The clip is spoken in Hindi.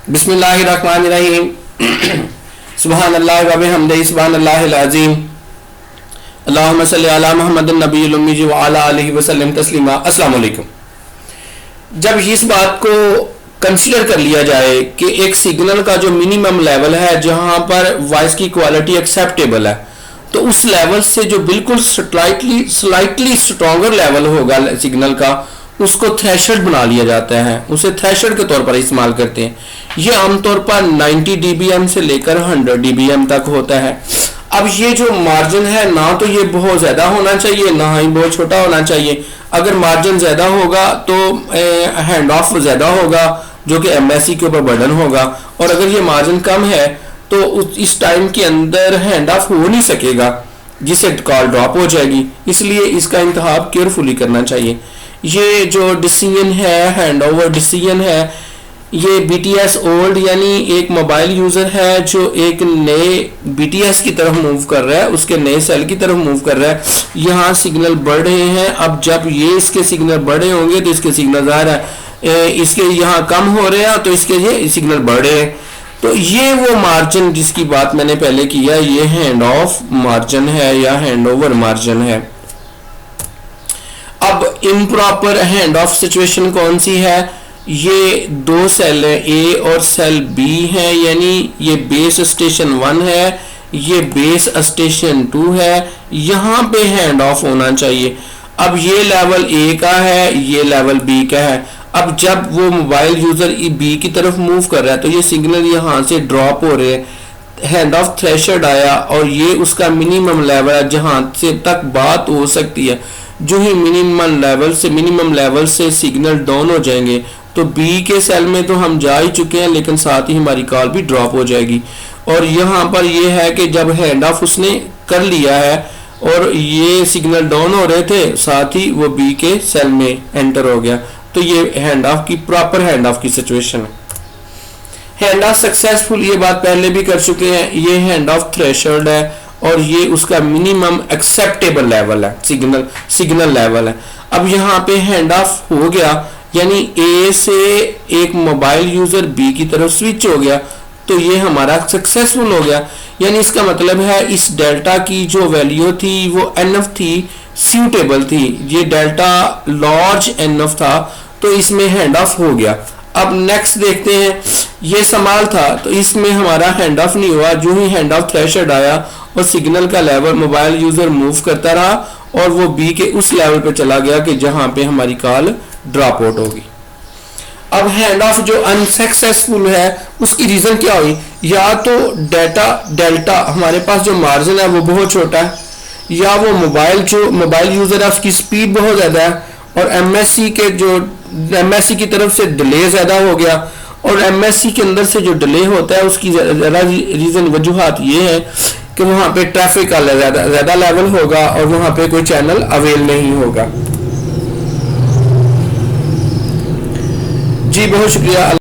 बिस्मिल्लाहिर्रहमानिर्रहीम। सुब्हानल्लाह व बिहम्दिही सुब्हानल्लाहिल अज़ीम। अल्लाहुम्मा सल्लि अला मुहम्मदिन नबिय्यिल उम्मी व अला आलिहि व सल्लम तस्लीमा। अस्सलाम वालेकुम। जब इस बात को कंसीडर कर लिया जाए कि एक सिग्नल का जो मिनिमम लेवल है जहां पर वॉइस की क्वालिटी एक्सेप्टेबल है, तो उस लेवल से जो बिल्कुल स्लाइटली स्ट्रॉन्गर लेवल होगा सिग्नल का, उसको थ्रेशोल्ड बना लिया जाता है। उसे थ्रेशोल्ड के तौर पर इस्तेमाल करते हैं। यह आमतौर पर 90 dBm से लेकर 100 dBm तक होता है। अब ये जो मार्जिन है, ना तो ये बहुत ज़्यादा होना चाहिए, ना ही बहुत छोटा होना चाहिए। अगर मार्जिन ज़्यादा होगा तो हैंड ऑफ ज़्यादा होगा, जो कि MSC के ऊपर बर्डन होगा, और अगर ये मार्जिन कम है तो इस टाइम के अंदर हैंड ऑफ हो नहीं सकेगा, जिससे कॉल ड्रॉप हो जाएगी। इसलिए इसका इंतखाब केयरफुली करना चाहिए। ये जो डिसीजन है, हैंड ओवर डिसीजन है, ये BTS ओल्ड यानी एक मोबाइल यूज़र है जो एक नए BTS की तरफ मूव कर रहा है, उसके नए सेल की तरफ मूव कर रहा है। यहाँ सिग्नल बढ़ रहे हैं। अब जब ये इसके सिग्नल बढ़े होंगे तो इसके सिग्नल ज़ाहिर है इसके यहाँ कम हो रहे हैं, तो इसके ये सिग्नल बढ़ रहे हैं। तो ये वो मार्जिन जिसकी बात मैंने पहले किया, ये हैंड ऑफ मार्जिन है या हैंड ओवर मार्जिन है। अब इम्प्रॉपर हैंड ऑफ सिचुएशन कौन सी है? ये दो सेल है, ए और सेल बी है, यानी ये बेस स्टेशन 1 है, ये बेस स्टेशन 2 है। यहाँ पे हैंड ऑफ होना चाहिए। अब ये लेवल ए का है, ये लेवल बी का है। अब जब वो मोबाइल यूजर बी की तरफ मूव कर रहा है तो ये सिग्नल यहाँ से ड्रॉप हो रहे हैं। हैंड ऑफ थ्रेशोल्ड आया और ये उसका मिनिमम लेवल है जहाँ से तक बात हो सकती है। जो ही मिनिमम लेवल से सिग्नल डाउन हो जाएंगे तो बी के सेल में तो हम जा ही चुके हैं, लेकिन साथ ही हमारी कॉल भी ड्रॉप हो जाएगी। और यहाँ पर ये है कि जब हैंड ऑफ उसने कर लिया है और ये सिग्नल डाउन हो रहे थे, साथ ही वो बी के सेल में एंटर हो गया, तो ये हैंड ऑफ की प्रॉपर हैंड ऑफ की सिचुएशन है। हैंड ऑफ सक्सेसफुल, ये बात पहले भी कर चुके हैं। ये हैंड ऑफ थ्रेशोल्ड है और ये उसका मिनिमम एक्सेप्टेबल लेवल है, सिग्नल लेवल है। अब यहाँ पे हैंड ऑफ हो गया, यानी ए से एक मोबाइल यूजर बी की तरफ स्विच हो गया, तो ये हमारा सक्सेसफुल हो गया। यानी इसका मतलब है इस डेल्टा की जो वैल्यू थी वो एनफ थी, सूटेबल थी। ये डेल्टा लार्ज एनफ था, तो इसमें हैंड ऑफ हो गया। अब नेक्स्ट देखते हैं, ये सवाल था तो इसमें हमारा हैंड ऑफ नहीं हुआ। जो ही हैंड ऑफ थ्रेशोल्ड आया और सिग्नल का लेवल मोबाइल यूजर मूव करता रहा और वो बी के उस लेवल पे चला गया कि जहां पे हमारी कॉल ड्रॉप आउट होगी। अब हैंड ऑफ जो अनसक्सेसफुल है उसकी रीजन क्या हुई? या तो डेल्टा हमारे पास जो मार्जिन है वो बहुत छोटा है, या वो मोबाइल यूजर है उसकी स्पीड बहुत ज्यादा है, और MSC की तरफ से डिले ज्यादा हो गया। और MSC के अंदर से जो डिले होता है उसकी वजूहात ये है कि वहां पे ट्रैफिक का ज्यादा लेवल होगा और वहां पे कोई चैनल अवेल नहीं होगा। जी बहुत शुक्रिया।